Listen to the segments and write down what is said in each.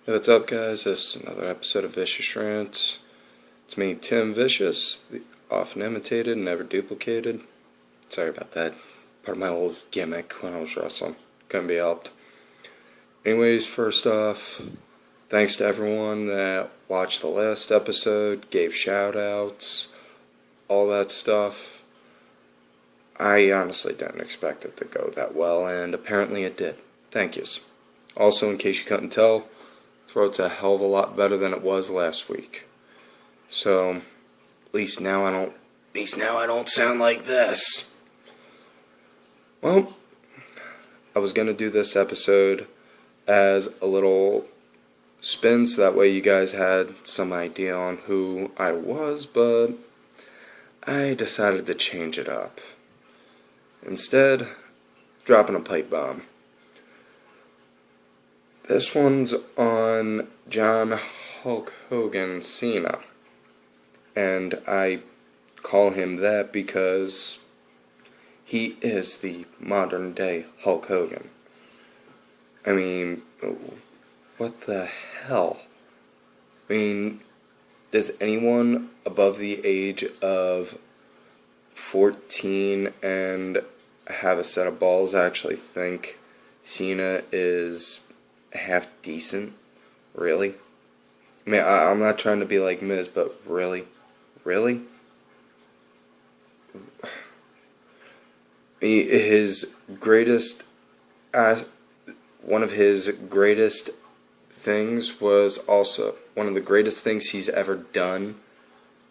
Hey, what's up, guys? This is another episode of Vicious Rants. It's me, Tim Vicious, the often imitated, never duplicated. Sorry about that. Part of my old gimmick when I was wrestling. Couldn't be helped. Anyways, first off, thanks to everyone that watched the last episode, gave shout-outs, all that stuff. I honestly didn't expect it to go that well, and apparently it did. Thank yous. Also, in case you couldn't tell, throat's a hell of a lot better than it was last week. So, at least now I don't sound like this. Well, I was gonna do this episode as a little spin so that way you guys had some idea on who I was, but I decided to change it up. Instead, dropping a pipe bomb. This one's on John Hulk Hogan Cena. And I call him that because he is the modern day Hulk Hogan. I mean, what the hell? I mean, does anyone above the age of 14 and have a set of balls actually think Cena is half decent? Really? I mean, I'm not trying to be like Miz, but really? His greatest, one of his greatest things was also, one of the greatest things he's ever done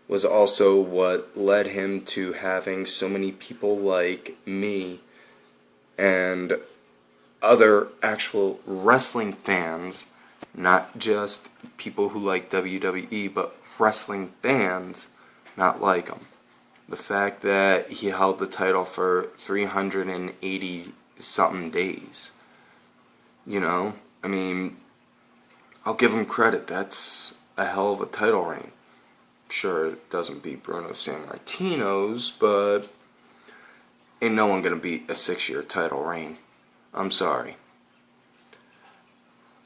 was also what led him to having so many people like me and other actual wrestling fans, not just people who like WWE, but wrestling fans not like him. The fact that he held the title for 380 something days. You know, I mean, I'll give him credit. That's a hell of a title reign. Sure, it doesn't beat Bruno Sammartino's, but ain't no one gonna beat a 6-year title reign. I'm sorry.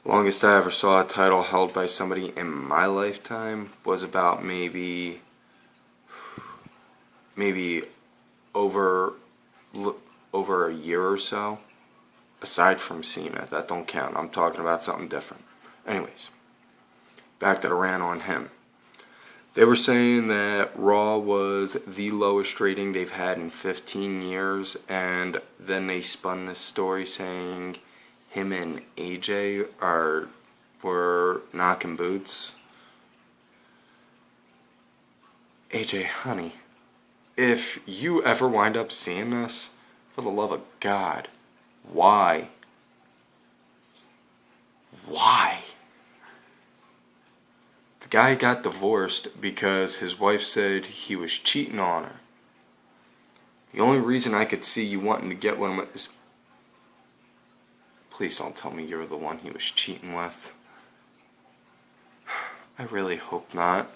Longest I ever saw a title held by somebody in my lifetime was about maybe over a year or so. Aside from Cena, that don't count. I'm talking about something different. Anyways, back to the rant on him. They were saying that Raw was the lowest rating they've had in 15 years, and then they spun this story saying him and AJ were knocking boots. AJ, honey, if you ever wind up seeing this, for the love of God, why? Why? The guy got divorced because his wife said he was cheating on her. The only reason I could see you wanting to get one is... Please don't tell me you're the one he was cheating with. I really hope not,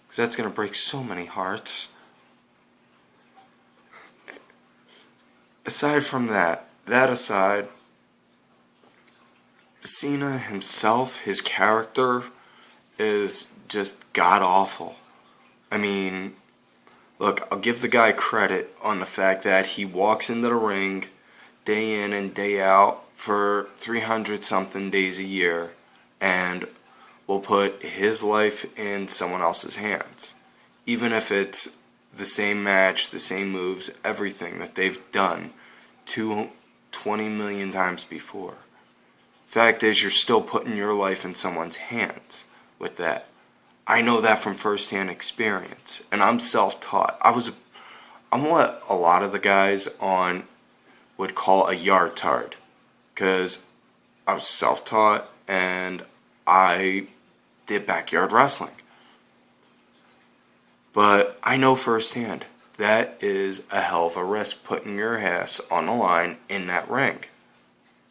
because that's going to break so many hearts. Aside from that aside, Cena himself, his character, is just god-awful. I mean, look, I'll give the guy credit on the fact that he walks into the ring day in and day out for 300-something days a year and will put his life in someone else's hands. Even if it's the same match, the same moves, everything that they've done 20 million times before. Fact is, you're still putting your life in someone's hands with that. I know that from first-hand experience, and I'm self-taught. I'm what a lot of the guys on would call a yard tard, because I was self-taught and I did backyard wrestling. But I know firsthand that is a hell of a risk, putting your ass on the line in that ring.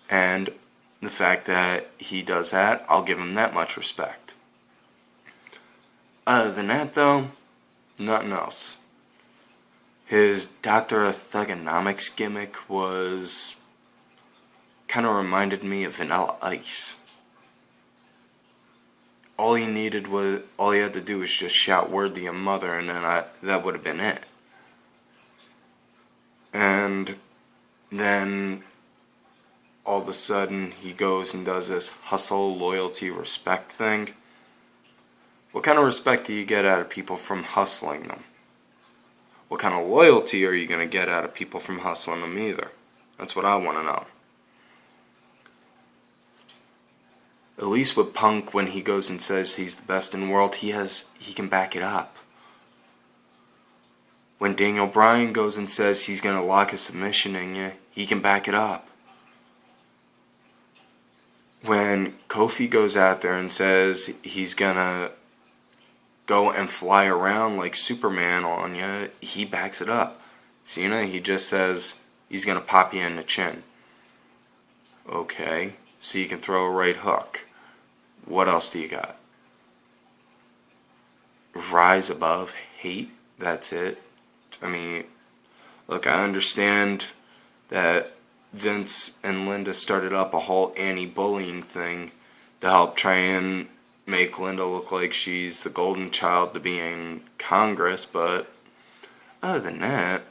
And the fact that he does that, I'll give him that much respect. Other than that, though, nothing else. His Dr. Thugonomics gimmick kind of reminded me of Vanilla Ice. all he had to do was just shout word to your mother, and then that would have been it. And then all of a sudden he goes and does this hustle, loyalty, respect thing. What kind of respect do you get out of people from hustling them? What kind of loyalty are you going to get out of people from hustling them either? That's what I want to know. At least with Punk, when he goes and says he's the best in the world, he can back it up. When Daniel Bryan goes and says he's going to lock a submission in you, he can back it up. When Kofi goes out there and says he's going to go and fly around like Superman on you, he backs it up. Cena, he just says he's going to pop you in the chin. Okay, so you can throw a right hook. What else do you got? Rise above hate? That's it? I mean, look, I understand that Vince and Linda started up a whole anti-bullying thing to help try and make Linda look like she's the golden child to be in Congress, but other than that,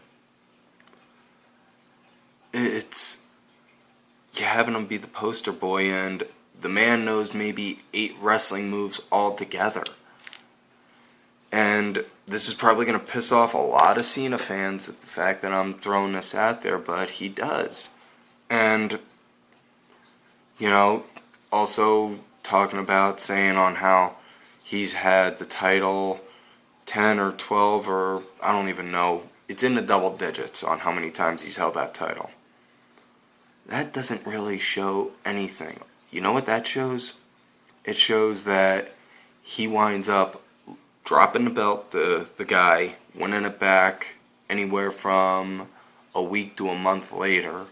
it's you having him be the poster boy, and the man knows maybe 8 wrestling moves altogether. And this is probably going to piss off a lot of Cena fans at the fact that I'm throwing this out there, but he does. And, you know, also talking about saying on how he's had the title 10 or 12 or I don't even know. It's in the double digits on how many times he's held that title. That doesn't really show anything. You know what that shows? It shows that he winds up dropping the belt, the guy, winning it back anywhere from a week to a month later,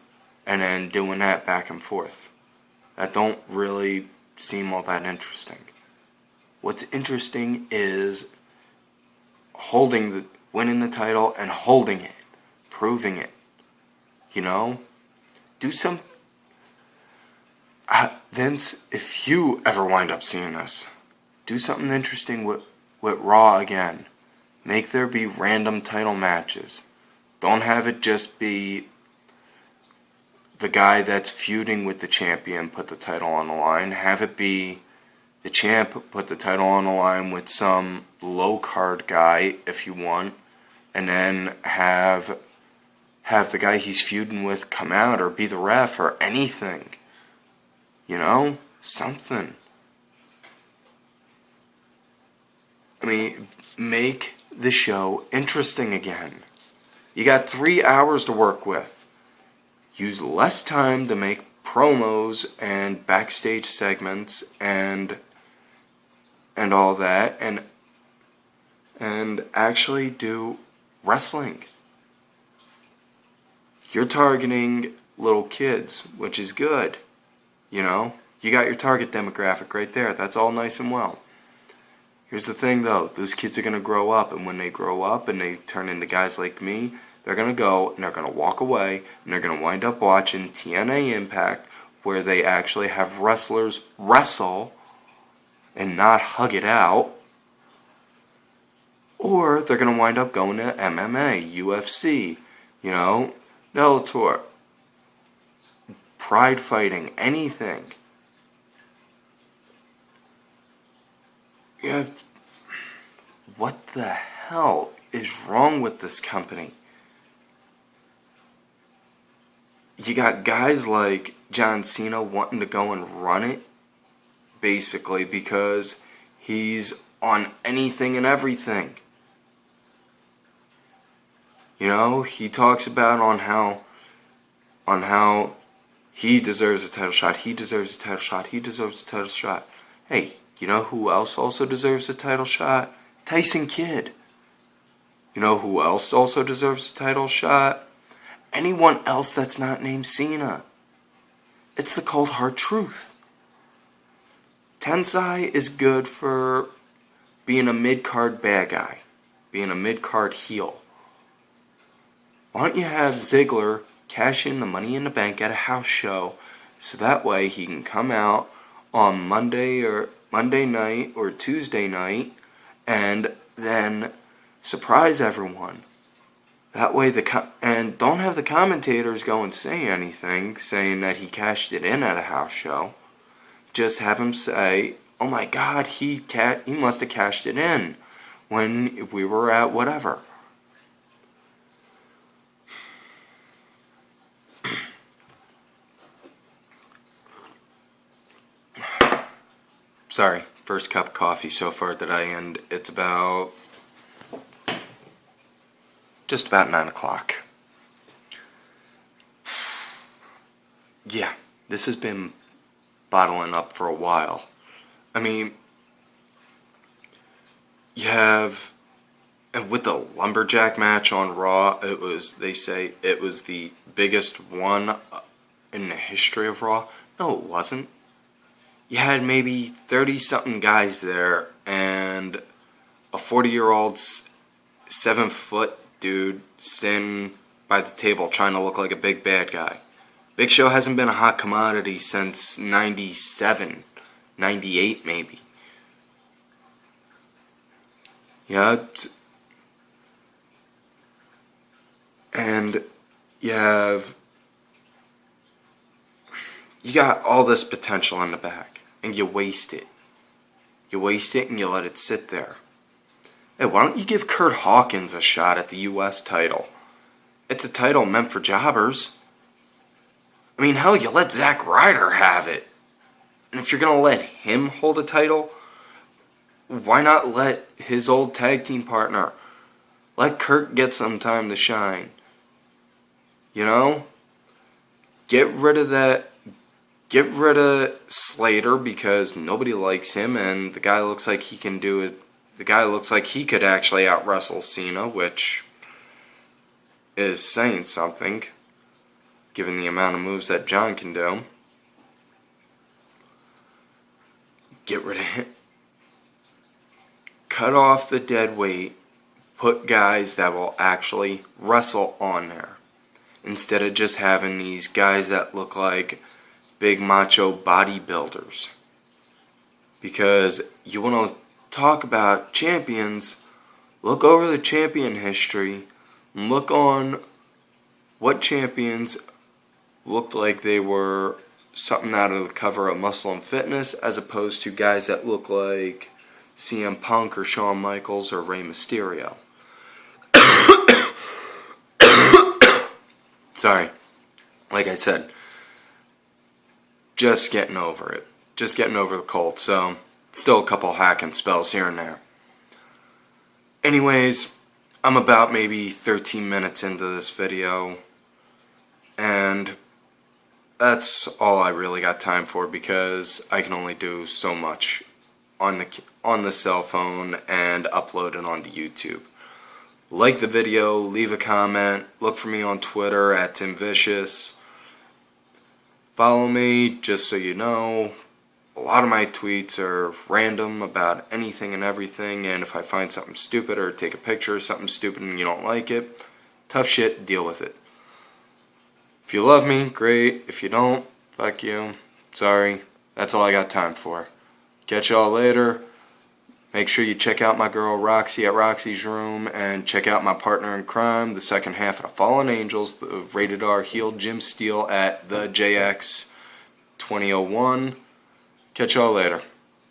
and then doing that back and forth. That don't really seem all that interesting. What's interesting is winning the title and holding it, proving it. You know? Do some... Vince, if you ever wind up seeing this, do something interesting with Raw again. Make there be random title matches. Don't have it just be the guy that's feuding with the champion put the title on the line. Have it be the champ put the title on the line with some low card guy if you want, and then have the guy he's feuding with come out or be the ref or anything. You know? Something. I mean, make the show interesting again. You got 3 hours to work with. Use less time to make promos and backstage segments and all that, and actually do wrestling. You're targeting little kids, which is good. You know, you got your target demographic right there. That's all nice and well. Here's the thing, though. Those kids are going to grow up, and when they grow up and they turn into guys like me, they're going to go and they're going to walk away and they're going to wind up watching TNA Impact, where they actually have wrestlers wrestle and not hug it out. Or they're going to wind up going to MMA, UFC, you know, Bellator, pride fighting, anything. Yeah, what the hell is wrong with this company? You got guys like John Cena wanting to go and run it, basically, because he's on anything and everything. You know, he talks about on how he deserves a title shot, he deserves a title shot, he deserves a title shot. Hey, you know who else also deserves a title shot? Tyson Kidd. You know who else also deserves a title shot? Anyone else that's not named Cena. It's the cold hard truth. Tensai is good for being a mid-card bad guy, being a mid-card heel. Why don't you have Ziggler cash in the Money in the Bank at a house show, so that way he can come out on Monday or Monday night or Tuesday night and then surprise everyone. That way and don't have the commentators go and say anything saying that he cashed it in at a house show. Just have him say, "Oh my God, he must have cashed it in when we were at whatever." Sorry, first cup of coffee so far today, and it's just about 9 o'clock. Yeah, this has been bottling up for a while. I mean, you have, and with the lumberjack match on Raw, they say it was the biggest one in the history of Raw. No, it wasn't. You had maybe 30-something guys there, and a 40-year-old 7-foot dude standing by the table trying to look like a big bad guy. Big Show hasn't been a hot commodity since 97, 98 maybe. Yeah, and you got all this potential in the back, and you waste it. You waste it and you let it sit there. Hey, why don't you give Kurt Hawkins a shot at the U.S. title? It's a title meant for jobbers. I mean, hell, you let Zack Ryder have it. And if you're going to let him hold a title, why not let his old tag team partner, let Kurt get some time to shine? You know? Get rid of Slater because nobody likes him, and the guy looks like he can do it. The guy looks like he could actually out-wrestle Cena, which is saying something, given the amount of moves that John can do. Get rid of him. Cut off the dead weight. Put guys that will actually wrestle on there. Instead of just having these guys that look like big macho bodybuilders. Because you want to talk about champions, look over the champion history, and look on what champions looked like they were something out of the cover of Muscle and Fitness, as opposed to guys that look like CM Punk or Shawn Michaels or Rey Mysterio. Sorry. Like I said, just getting over it. Just getting over the cold, so still a couple hacking spells here and there. Anyways, I'm about maybe 13 minutes into this video, and that's all I really got time for because I can only do so much on the cell phone and upload it onto YouTube. Like the video, leave a comment, look for me on Twitter at TimVicious. Follow me, just so you know. A lot of my tweets are random about anything and everything, and if I find something stupid or take a picture of something stupid and you don't like it, tough shit, deal with it. If you love me, great. If you don't, fuck you. Sorry. That's all I got time for. Catch y'all later. Make sure you check out my girl Roxy at Roxy's Room, and check out my partner in crime, the second half of the Fallen Angels, the rated R heel Jim Steele at the JX 2001. Catch y'all later.